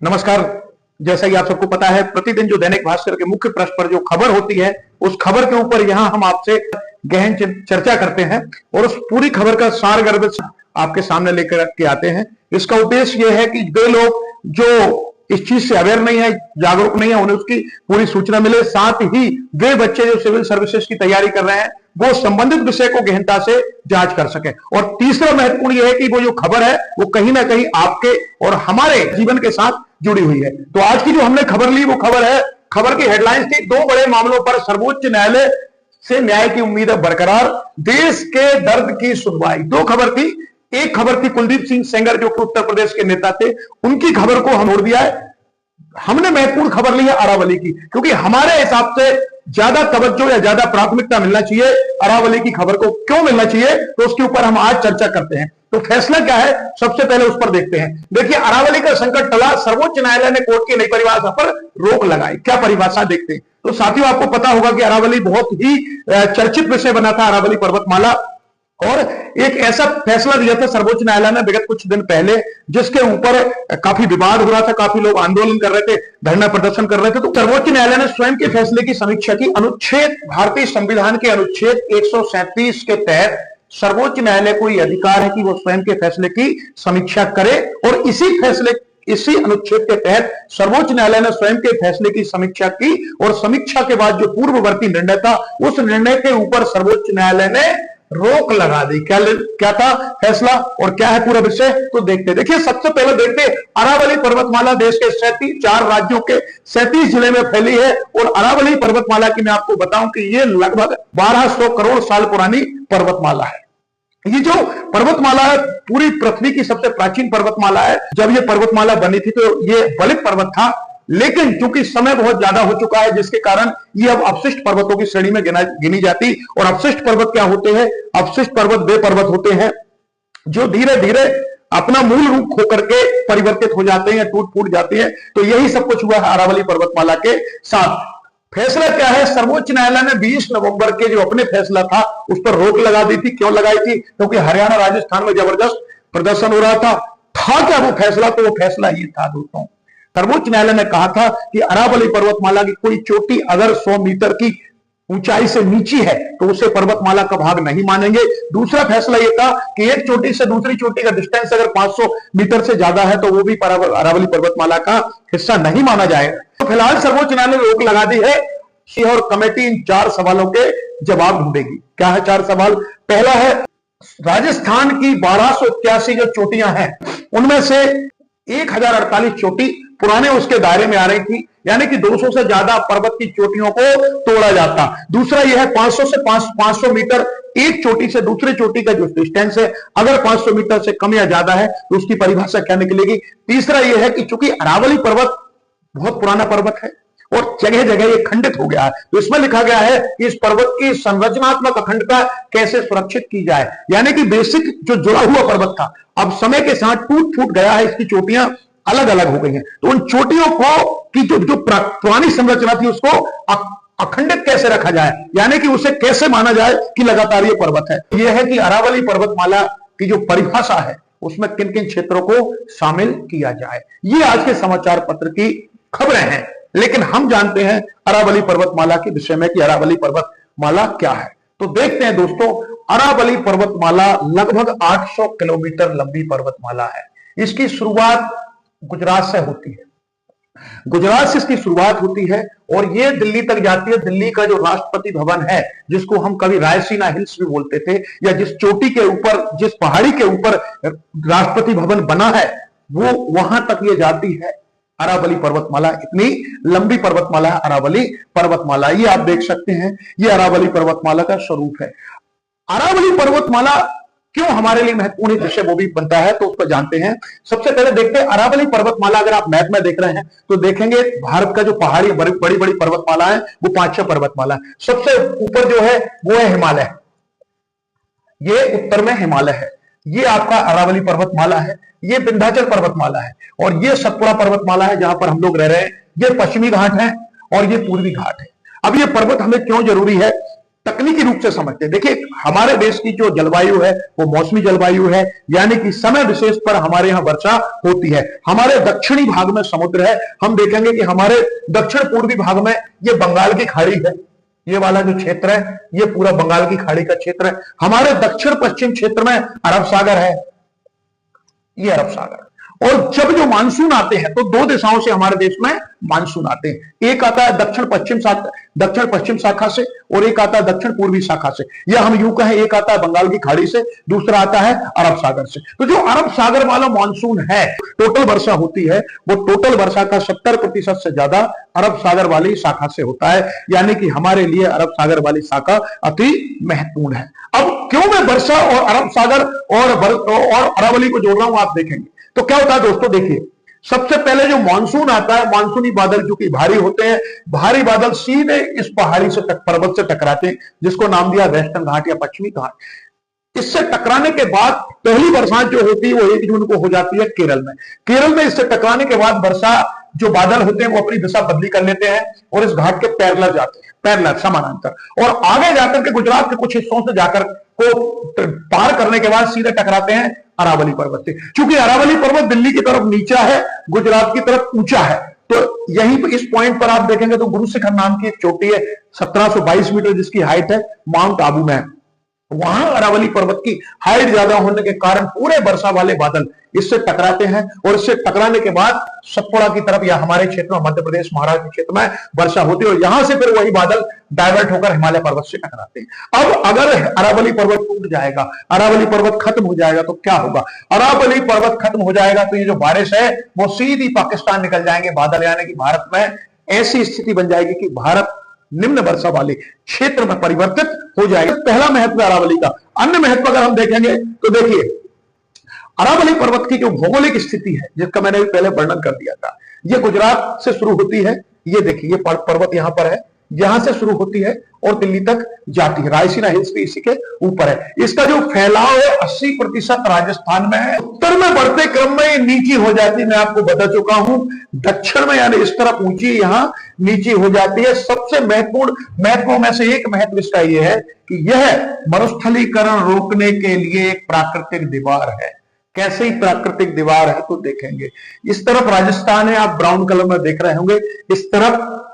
नमस्कार। जैसा कि आप सबको पता है, प्रतिदिन जो दैनिक भास्कर के मुख्य पृष्ठ पर जो खबर होती है, उस खबर के ऊपर यहां हम आपसे गहन चर्चा करते हैं और उस पूरी खबर का सार गर्भ आपके सामने लेकर के आते हैं। इसका उद्देश्य यह है कि वे लोग जो इस चीज से अवेयर नहीं है, जागरूक नहीं है, उन्हें उसकी पूरी सूचना मिले। साथ ही वे बच्चे जो सिविल सर्विसेज की तैयारी कर रहे हैं, वो संबंधित विषय को गहनता से जांच कर सके। और तीसरा महत्वपूर्ण यह है कि वो जो खबर है वो कहीं ना कहीं आपके और हमारे जीवन के साथ जुड़ी हुई है। तो आज की जो हमने खबर ली वो खबर की हेडलाइंस थी, दो बड़े मामलों पर सर्वोच्च न्यायालय से न्याय की उम्मीद बरकरार, देश के दर्द की सुनवाई। दो खबर थी। एक खबर थी कुलदीप सिंह सेंगर जो कि उत्तर प्रदेश के नेता थे, उनकी खबर को हम छोड़ दिया है। हमने महत्वपूर्ण खबर ली है अरावली की, क्योंकि हमारे हिसाब से ज्यादा तवज्जो या ज्यादा प्राथमिकता मिलना चाहिए अरावली की खबर को। क्यों मिलना चाहिए, तो उसके ऊपर हम आज चर्चा करते हैं। तो फैसला क्या है, सबसे पहले उस पर देखते हैं। देखिए, अरावली का संकट टला, सर्वोच्च न्यायालय ने कोर्ट की नई परिभाषा पर रोक लगाई। क्या परिभाषा, देखते हैं। तो साथियों, आपको पता होगा कि अरावली बहुत ही चर्चित विषय बना था, अरावली पर्वतमाला। और एक ऐसा फैसला दिया था सर्वोच्च न्यायालय ने विगत कुछ दिन पहले, जिसके ऊपर काफी विवाद हो रहा था, काफी लोग आंदोलन कर रहे थे, धरना प्रदर्शन कर रहे थे। तो सर्वोच्च न्यायालय ने स्वयं के फैसले की समीक्षा की। भारतीय संविधान के अनुच्छेद 137 के तहत सर्वोच्च न्यायालय को यह अधिकार है कि वो स्वयं के फैसले की समीक्षा करे। और इसी अनुच्छेद के तहत सर्वोच्च न्यायालय ने स्वयं के फैसले की समीक्षा की और समीक्षा के बाद जो पूर्ववर्ती निर्णय था, उस निर्णय के ऊपर सर्वोच्च न्यायालय ने रोक लगा दी। क्या था फैसला और क्या है पूरा विषय, तो देखते। देखिए, सबसे पहले देखते, अरावली पर्वतमाला देश के 4 राज्यों के 37 जिले में फैली है। और अरावली पर्वतमाला की मैं आपको बताऊं कि ये लगभग 1200 करोड़ साल पुरानी पर्वतमाला है। ये जो पर्वतमाला है, पूरी पृथ्वी की सबसे प्राचीन पर्वतमाला है। जब ये पर्वतमाला बनी थी तो ये बलित पर्वत था, लेकिन चूंकि समय बहुत ज्यादा हो चुका है, जिसके कारण ये अब अवशिष्ट पर्वतों की श्रेणी में गिनी जाती। और अवशिष्ट पर्वत क्या होते हैं? अवशिष्ट पर्वत वे पर्वत होते हैं जो धीरे धीरे अपना मूल रूप खो करके परिवर्तित हो जाते हैं, टूट फूट जाते हैं। तो यही सब कुछ हुआ है अरावली पर्वतमाला के साथ। फैसला क्या है, सर्वोच्च न्यायालय ने 20 नवंबर के जो अपने फैसला था उस पर रोक लगा दी थी। क्यों लगाई थी? क्योंकि हरियाणा राजस्थान में जबरदस्त प्रदर्शन हो रहा था। क्या वो फैसला? तो वो फैसला ये था दोस्तों, सर्वोच्च न्यायालय ने कहा था कि अरावली पर्वतमाला की कोई चोटी अगर 100 मीटर की ऊंचाई से नीची है तो उसे पर्वतमाला का भाग नहीं मानेंगे। दूसरा फैसला यह था कि एक चोटी से दूसरी चोटी का डिस्टेंस अगर 500 मीटर से ज्यादा है तो वो भी अरावली पर्वतमाला का हिस्सा नहीं माना जाएगा। तो फिलहाल सर्वोच्च न्यायालय ने रोक लगा दी है और कमेटी इन 4 सवालों के जवाब ढूंढेगी। क्या है 4 सवाल? पहला है, राजस्थान की 1281 जो चोटियां हैं उनमें से 1048 चोटी पुराने उसके दायरे में आ रही थी, यानी कि 200 से ज्यादा पर्वत की चोटियों को तोड़ा जाता। दूसरा यह है 500 से 500 मीटर एक चोटी से दूसरी चोटी का जो डिस्टेंस है, अगर 500 मीटर से कम या ज्यादा है तो उसकी परिभाषा क्या निकलेगी। तीसरा यह है कि चूंकि अरावली पर्वत बहुत पुराना पर्वत है और जगह जगह ये खंडित हो गया है, तो इसमें लिखा गया है कि इस पर्वत की संरचनात्मक अखंडता कैसे सुरक्षित की जाए। यानी कि बेसिक जो जुड़ा हुआ पर्वत था अब समय के साथ टूट फूट गया है, इसकी चोटियां अलग अलग हो गई हैं। तो उन चोटियों को की जो पुरानी संरचना थी उसको अखंडित कैसे रखा जाए, यानी कि उसे कैसे माना जाए कि लगातार ये पर्वत है। यह है कि अरावली पर्वतमाला की जो परिभाषा है उसमें किन किन क्षेत्रों को शामिल किया जाए। ये आज के समाचार पत्र की खबरें हैं, लेकिन हम जानते हैं अरावली पर्वतमाला के विषय में कि अरावली पर्वतमाला क्या है। तो देखते हैं दोस्तों, अरावली पर्वतमाला लगभग 800 किलोमीटर लंबी पर्वतमाला है। इसकी शुरुआत गुजरात से होती है, गुजरात से इसकी शुरुआत होती है और ये दिल्ली तक जाती है। दिल्ली का जो राष्ट्रपति भवन है, जिसको हम कभी रायसीना हिल्स भी बोलते थे, या जिस चोटी के ऊपर, जिस पहाड़ी के ऊपर राष्ट्रपति भवन बना है, वो वहां तक ये जाती है अरावली पर्वतमाला। इतनी लंबी पर्वतमाला है अरावली पर्वतमाला। ये आप देख सकते हैं, ये अरावली पर्वतमाला का स्वरूप है। अरावली पर्वतमाला क्यों हमारे लिए महत्वपूर्ण विषय वो भी बनता है, तो उसको जानते हैं। सबसे पहले देखते हैं अरावली पर्वतमाला। अगर आप मैप में देख रहे हैं तो देखेंगे भारत का जो पहाड़ी बड़ी बड़ी पर्वतमाला है वो 5-6 पर्वतमाला है। सबसे ऊपर जो है वो है हिमालय, ये उत्तर में हिमालय है। ये आपका अरावली पर्वतमाला है, ये विंध्याचल पर्वतमाला है और ये सतपुड़ा पर्वतमाला है जहां पर हम लोग रह रहे हैं। ये पश्चिमी घाट है और ये पूर्वी घाट है। अब ये पर्वत हमें क्यों जरूरी है, तकनीकी रूप से समझते हैं। देखिए, हमारे देश की जो जलवायु है वो मौसमी जलवायु है, यानी कि समय विशेष पर हमारे यहाँ वर्षा होती है। हमारे दक्षिणी भाग में समुद्र है। हम देखेंगे कि हमारे दक्षिण पूर्वी भाग में ये बंगाल की खाड़ी है, ये वाला जो क्षेत्र है ये पूरा बंगाल की खाड़ी का क्षेत्र है। हमारे दक्षिण पश्चिम क्षेत्र में अरब सागर है, ये अरब सागर। और जब जो मानसून आते हैं तो दो दिशाओं से हमारे देश में मानसून आते हैं। एक आता है दक्षिण पश्चिम शाखा से और एक आता है दक्षिण पूर्वी शाखा से, या हम यूं कहें एक आता है बंगाल की खाड़ी से, दूसरा आता है अरब सागर से। तो जो अरब सागर वाला मानसून है, टोटल वर्षा होती है वो टोटल वर्षा का 70% से ज्यादा अरब सागर वाली शाखा से होता है, यानी कि हमारे लिए अरब सागर वाली शाखा अति महत्वपूर्ण है। अब क्यों मैं वर्षा और अरब सागर और अरावली को जोड़ रहा हूं, आप देखेंगे तो क्या होता है दोस्तों। देखिए, सबसे पहले जो मानसून आता है, मानसूनी बादल जो कि भारी होते हैं, भारी बादल सीधे इस पहाड़ी से पर्वत से टकराते हैं, जिसको नाम दिया वेस्टर्न घाट या पश्चिमी घाट। इससे टकराने के बाद पहली बरसात जो होती है वो 1 जून को हो जाती है केरल में। केरल में इससे टकराने के बाद वर्षा जो बादल होते हैं वो अपनी दिशा बदली कर लेते हैं और इस घाट के पैरेलल जाते हैं, पैरेलल समानांतर, और आगे जाकर के गुजरात के कुछ हिस्सों से जाकर को पार करने के बाद सीधे टकराते हैं अरावली पर्वत से। क्योंकि अरावली पर्वत दिल्ली की तरफ नीचा है, गुजरात की तरफ ऊंचा है, तो यहीं पर इस पॉइंट पर आप देखेंगे तो गुरु शिखर नाम की एक चोटी है 1722 मीटर जिसकी हाइट है, माउंट आबू में। वहां अरावली पर्वत की हाइट ज्यादा होने के कारण पूरे वर्षा वाले बादल इससे टकराते हैं और इससे टकराने के बाद सतपुड़ा की तरफ या हमारे क्षेत्र में मध्य प्रदेश महाराष्ट्र के क्षेत्र में वर्षा होती है और यहां से फिर वही बादल डाइवर्ट होकर हिमालय पर्वत से टकराते हैं। अब अगर अरावली पर्वत टूट जाएगा, अरावली पर्वत खत्म हो जाएगा तो क्या होगा। अरावली पर्वत खत्म हो जाएगा तो ये जो बारिश है वो सीधी पाकिस्तान निकल जाएंगे बादल, यानी कि भारत में ऐसी स्थिति बन जाएगी कि भारत निम्न वर्षा वाले क्षेत्र में परिवर्तित हो जाएगा। पहला महत्व अरावली का। अन्य महत्व अगर हम देखेंगे तो देखिए, अरावली पर्वत की जो भौगोलिक स्थिति है जिसका मैंने भी पहले वर्णन कर दिया था, यह गुजरात से शुरू होती है। ये देखिए, ये पर्वत यहां पर है, यहां से शुरू होती है और दिल्ली तक जाती है। रायसीना हिल्स भी इसी के ऊपर है। इसका जो फैलाव है 80% राजस्थान में है। उत्तर में बढ़ते क्रम में ये नीची हो जाती है, मैं आपको बता चुका हूं। दक्षिण में यानी इस तरफ ऊंची, यहां नीची हो जाती है। सबसे महत्वपूर्ण महत्वों में से एक महत्व इसका यह है कि यह मरुस्थलीकरण रोकने के लिए एक प्राकृतिक दीवार है। कैसे ही प्राकृतिक दीवार है तो देखेंगे, इस तरफ राजस्थान है, आप ब्राउन कलर में देख रहे होंगे, इस तरफ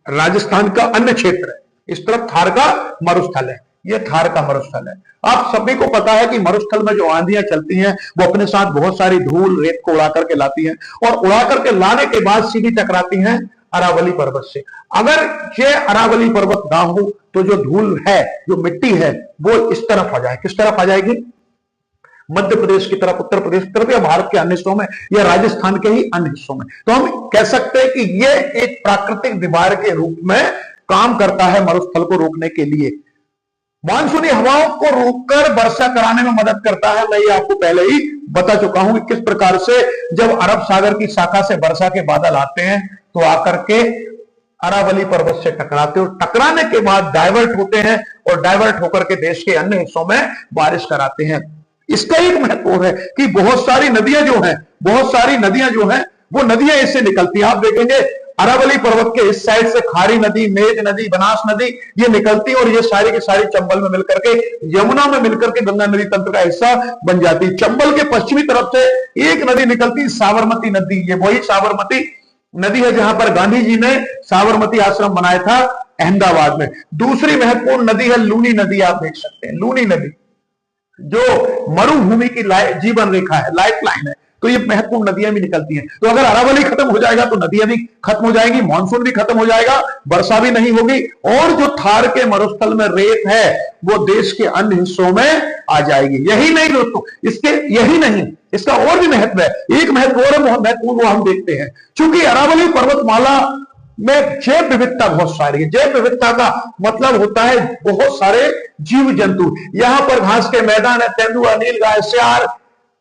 राजस्थान का अन्य क्षेत्र है, इस तरफ थार का मरुस्थल है, ये थार का मरुस्थल है। आप सभी को पता है कि मरुस्थल में जो आंधियां चलती हैं वो अपने साथ बहुत सारी धूल रेत को उड़ा करके लाती हैं और उड़ा करके लाने के बाद सीधी टकराती हैं अरावली पर्वत से। अगर ये अरावली पर्वत ना हो तो जो धूल है, जो मिट्टी है, वो इस तरफ आ जाए। किस तरफ आ जाएगी? मध्य प्रदेश की तरफ, उत्तर प्रदेश की तरफ, या भारत के अन्य हिस्सों में, या राजस्थान के ही अन्य हिस्सों में। तो हम कह सकते हैं कि यह एक प्राकृतिक दीवार के रूप में काम करता है मरुस्थल को रोकने के लिए। मानसूनी हवाओं को रोककर वर्षा कराने में मदद करता है। मैं ये आपको पहले ही बता चुका हूं कि किस प्रकार से जब अरब सागर की शाखा से वर्षा के बादल आते हैं तो आकर के अरावली पर्वत से टकराते और टकराने के बाद डाइवर्ट होते हैं और डाइवर्ट होकर के देश के अन्य हिस्सों में बारिश कराते हैं। इसका एक महत्व है कि बहुत सारी नदियां जो हैं वो नदियां इससे निकलती हैं। आप देखेंगे अरावली पर्वत के इस साइड से खारी नदी, मेज नदी, बनास नदी ये निकलती है और ये सारी की सारी चंबल में मिलकर के, यमुना में मिलकर के गंगा नदी तंत्र का हिस्सा बन जाती है। चंबल के पश्चिमी तरफ से एक नदी निकलती, साबरमती नदी। ये वही साबरमती नदी है जहां पर गांधी जी ने साबरमती आश्रम बनाया था अहमदाबाद में। दूसरी महत्वपूर्ण नदी है लूनी नदी। आप देख सकते हैं लूनी नदी जो मरुभूमि की जीवन रेखा है, लाइफ लाइन है। तो ये महत्वपूर्ण नदियां भी निकलती हैं। तो अगर अरावली खत्म हो जाएगा तो नदियां भी खत्म हो जाएंगी, मानसून भी खत्म हो जाएगा, वर्षा भी नहीं होगी और जो थार के मरुस्थल में रेत है वो देश के अन्य हिस्सों में आ जाएगी। यही नहीं दोस्तों, यही नहीं, इसका और भी महत्व है। एक महत्व और महत्वपूर्ण वो हम देखते हैं, चूंकि अरावली पर्वतमाला में जैव विविधता बहुत सारी है। जैव विविधता का मतलब होता है बहुत सारे जीव जंतु। यहां पर घास के मैदान है, तेंदुआ, नीलगाय, सियार,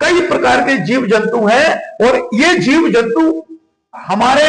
कई प्रकार के जीव जंतु हैं और ये जीव जंतु हमारे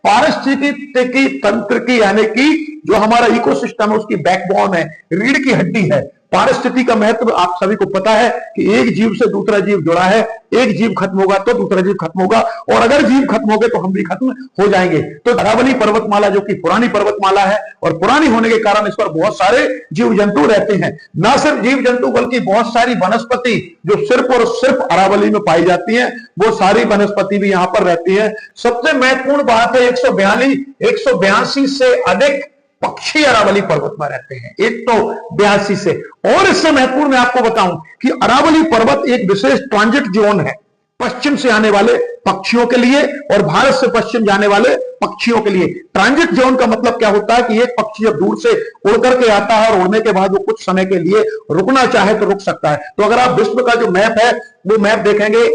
पारिस्थितिकी तंत्र की, यानी कि जो हमारा इकोसिस्टम है उसकी बैकबोन है, रीढ़ की हड्डी है। पारिस्थितिकी का महत्व आप सभी को पता है कि एक जीव से दूसरा जीव जुड़ा है, एक जीव खत्म होगा तो दूसरा जीव खत्म होगा, और अगर जीव खत्म हो गए तो हम भी खत्म हो जाएंगे। तो अरावली पर्वतमाला जो कि पुरानी पर्वतमाला है और पुरानी होने के कारण इस पर बहुत सारे जीव जंतु रहते हैं। न सिर्फ जीव जंतु बल्कि बहुत सारी वनस्पति जो सिर्फ और सिर्फ अरावली में पाई जाती है, वो सारी वनस्पति भी यहां पर रहती है। सबसे महत्वपूर्ण बात है 182 से अधिक पक्षी अरावली पर्वत में रहते हैं, 182 से। और इससे महत्वपूर्ण मैं आपको बताऊं कि अरावली पर्वत एक विशेष ट्रांजिट जोन है पश्चिम से आने वाले पक्षियों के लिए और भारत से पश्चिम जाने वाले पक्षियों के लिए। ट्रांजिट जोन का मतलब क्या होता है कि एक पक्षी जब दूर से उड़ करके आता है और उड़ने के बाद वो कुछ समय के लिए रुकना चाहे तो रुक सकता है। तो अगर आप विश्व का जो मैप है वो मैप देखेंगे,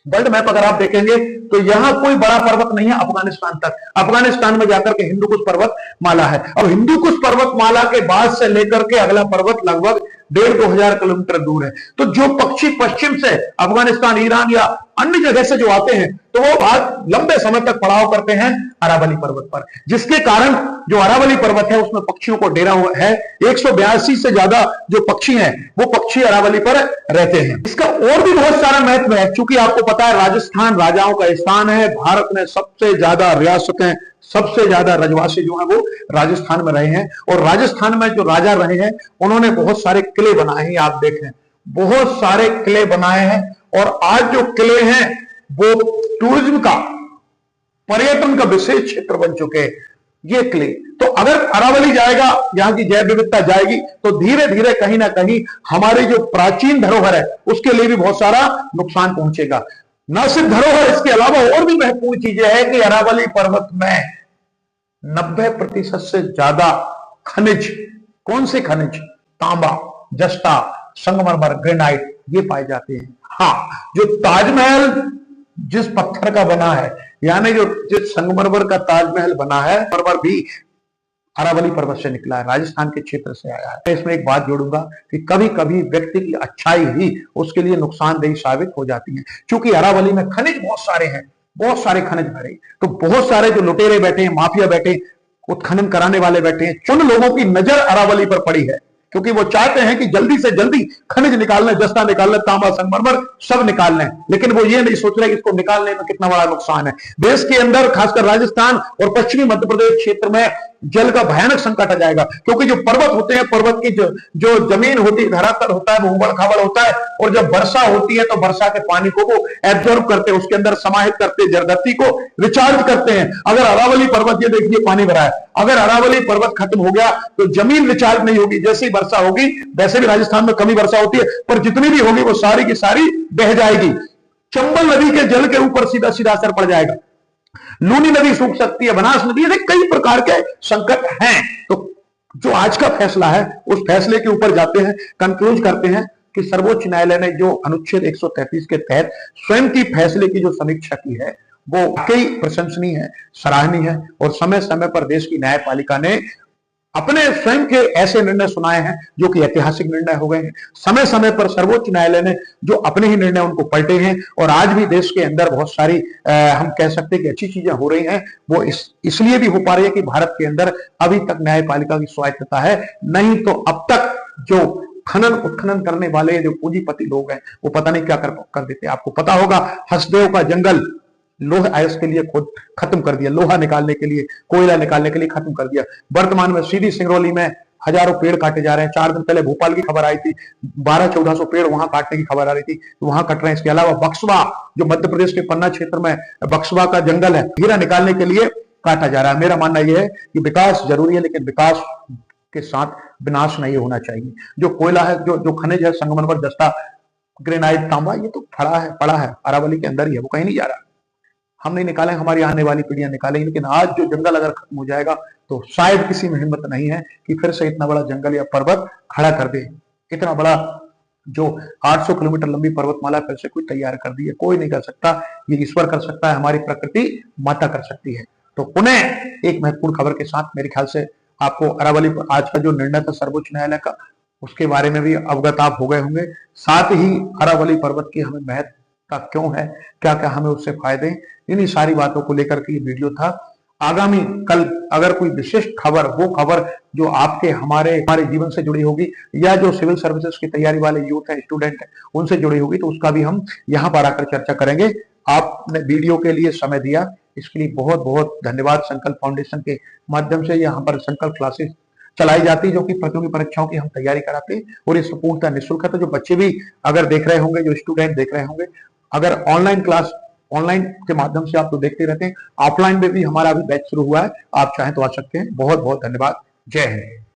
वर्ल्ड मैप अगर आप देखेंगे तो यहां कोई बड़ा पर्वत नहीं है अफगानिस्तान तक। अफगानिस्तान में जाकर के हिंदुकुश पर्वत माला है। अब हिंदुकुश पर्वत माला के बाद से लेकर के अगला पर्वत लगभग 1,500-2 हजार किलोमीटर दूर है। तो जो पक्षी पश्चिम से अफगानिस्तान, ईरान या अन्य जगह से जो आते हैं तो वो बहुत लंबे समय तक पड़ाव करते हैं अरावली पर्वत पर, जिसके कारण जो अरावली पर्वत है उसमें पक्षियों को डेरा हुआ है। 182 से ज्यादा जो पक्षी हैं वो पक्षी अरावली पर रहते हैं। इसका और भी बहुत सारा महत्व है, क्योंकि आपको पता है राजस्थान राजाओं का स्थान है। भारत में सबसे ज्यादा रियासतें, सबसे ज्यादा रजवासी जो है वो राजस्थान में रहे हैं, और राजस्थान में जो राजा रहे हैं उन्होंने बहुत सारे किले बनाए हैं। आप देखें बहुत सारे किले बनाए हैं, और आज जो किले हैं वो टूरिज्म का, पर्यटन का विशेष क्षेत्र बन चुके हैं ये किले। तो अगर अरावली जाएगा, यहां की जैव विविधता जाएगी, तो धीरे धीरे कहीं ना कहीं हमारी जो प्राचीन धरोहर है उसके लिए भी बहुत सारा नुकसान पहुंचेगा। न सिर्फ धरोहर, इसके अलावा और भी महत्वपूर्ण चीजें हैं कि अरावली पर्वत में 90% से ज्यादा खनिज, कौन से खनिज? तांबा, जस्ता, संगमरमर, ग्रेनाइट, ये पाए जाते हैं। हाँ, जो ताजमहल जिस पत्थर का बना है, यानी जो जिस संगमरमर का ताजमहल बना है, मरमर भी अरावली पर्वत से निकला है, राजस्थान के क्षेत्र से आया है। इसमें एक बात जोड़ूंगा कि कभी कभी व्यक्ति की अच्छाई ही उसके लिए नुकसानदेही साबित हो जाती है, क्योंकि अरावली में खनिज बहुत सारे हैं, बहुत सारे खनिज भरे। तो बहुत सारे जो लुटेरे बैठे हैं, माफिया बैठे, उत्खनन कराने वाले बैठे हैं, चुन लोगों की नजर अरावली पर पड़ी है, क्योंकि वो चाहते हैं कि जल्दी से जल्दी खनिज निकाल लें, जस्ता निकाल लें, तांबा, संगमरमर सब निकाल लें। लेकिन वो ये नहीं सोच रहे कि इसको निकालने में कितना बड़ा नुकसान है। देश के अंदर खासकर राजस्थान और पश्चिमी मध्य प्रदेश क्षेत्र में जल का भयानक संकट आ जाएगा, क्योंकि जो पर्वत होते हैं, पर्वत की जो जमीन होती है, धरातल होता है, वो उबड़ खाबड़ होता है, और जब वर्षा होती है तो वर्षा के पानी को वो एब्जॉर्ब करते हैं, उसके अंदर समाहित करते हैं, धरती को रिचार्ज करते हैं। अगर अरावली पर्वत, ये देखिए पानी भरा है, अगर अरावली पर्वत खत्म हो गया तो जमीन रिचार्ज नहीं होगी। जैसे ही वर्षा होगी, वैसे भी राजस्थान में कमी वर्षा होती है, पर जितनी भी होगी वो सारी की सारी बह जाएगी। चंबल नदी के जल के ऊपर सीधा सीधा असर पड़ जाएगा, लूनी नदी सूख सकती है, बनास नदी, कई प्रकार के संकट हैं। तो जो आज का फैसला है उस फैसले के ऊपर जाते हैं, कंक्लूज करते हैं कि सर्वोच्च न्यायालय ने जो अनुच्छेद 133 के तहत स्वयं की फैसले की जो समीक्षा की है वो कई प्रशंसनीय है, सराहनीय है, और समय समय पर देश की न्यायपालिका ने अपने स्वयं के ऐसे निर्णय सुनाए हैं जो कि ऐतिहासिक निर्णय हो गए हैं। समय समय पर सर्वोच्च न्यायालय ने जो अपने ही निर्णय उनको पलटे हैं, और आज भी देश के अंदर बहुत सारी हम कह सकते हैं कि अच्छी चीजें हो रही हैं। वो इसलिए भी हो पा रही है कि भारत के अंदर अभी तक न्यायपालिका की स्वायत्तता है, नहीं तो अब तक जो खनन उत्खनन करने वाले जो पूंजीपति लोग हैं वो पता नहीं क्या कर देते। आपको पता होगा हसदेव का जंगल लोहा आयस के लिए खुद खत्म कर दिया, लोहा निकालने के लिए, कोयला निकालने के लिए खत्म कर दिया। वर्तमान में सीधी सिंगरौली में हजारों पेड़ काटे जा रहे हैं। 4 दिन पहले भोपाल की खबर आई थी, 1200-1400 पेड़ वहां काटने की खबर आ रही थी, वहां कट रहे हैं। इसके अलावा बक्सवा, जो मध्य प्रदेश के पन्ना क्षेत्र में बक्सवा का जंगल है, हीरा निकालने के लिए काटा जा रहा है। मेरा मानना यह है कि विकास जरूरी है, लेकिन विकास के साथ विनाश नहीं होना चाहिए। जो कोयला है, जो खनिज है, संगमरमर, जस्ता, ग्रेनाइट, तांबा, ये तो पड़ा है अरावली के अंदर ही है, वो कहीं नहीं जा रहा। हम नहीं निकालें, हमारी आने वाली पीढ़ियां निकालेंगी, लेकिन आज जो जंगल अगर खत्म हो जाएगा तो शायद किसी में हिम्मत नहीं है कि फिर से इतना बड़ा जंगल या पर्वत खड़ा कर दे। इतना बड़ा जो 800 किलोमीटर लंबी पर्वतमाला फिर से कोई तैयार कर दी है, कोई नहीं कर सकता। ये ईश्वर कर सकता है, हमारी प्रकृति माता कर सकती है। तो पुनः एक महत्वपूर्ण खबर के साथ, मेरे ख्याल से आपको अरावली पर आज का जो निर्णय था सर्वोच्च न्यायालय का, उसके बारे में भी अवगत आप हो गए होंगे। साथ ही अरावली पर्वत की हमें महत्वता क्यों है, क्या क्या हमें उससे फायदे, इन्हीं सारी बातों को लेकर के ये वीडियो था। आगामी कल अगर कोई विशिष्ट खबर, वो खबर जो आपके हमारे हमारे जीवन से जुड़ी होगी, या जो सिविल सर्विसेज की तैयारी वाले यूथ है, स्टूडेंट है, उनसे जुड़ी होगी, तो उसका भी हम यहाँ पर आकर चर्चा करेंगे। आपने वीडियो के लिए समय दिया, इसके लिए बहुत बहुत धन्यवाद। संकल्प फाउंडेशन के माध्यम से यहाँ पर संकल्प क्लासेस चलाई जाती, जो कि प्रतियोगी परीक्षाओं की हम तैयारी कराते हैं, और ये संपूर्णतः निःशुल्क है। तो जो बच्चे भी अगर देख रहे होंगे, जो स्टूडेंट देख रहे होंगे, अगर ऑनलाइन क्लास, ऑनलाइन के माध्यम से आप तो देखते रहते हैं, ऑफलाइन में भी हमारा अभी बैच शुरू हुआ है, आप चाहें तो आ सकते हैं। बहुत बहुत धन्यवाद। जय हिंद।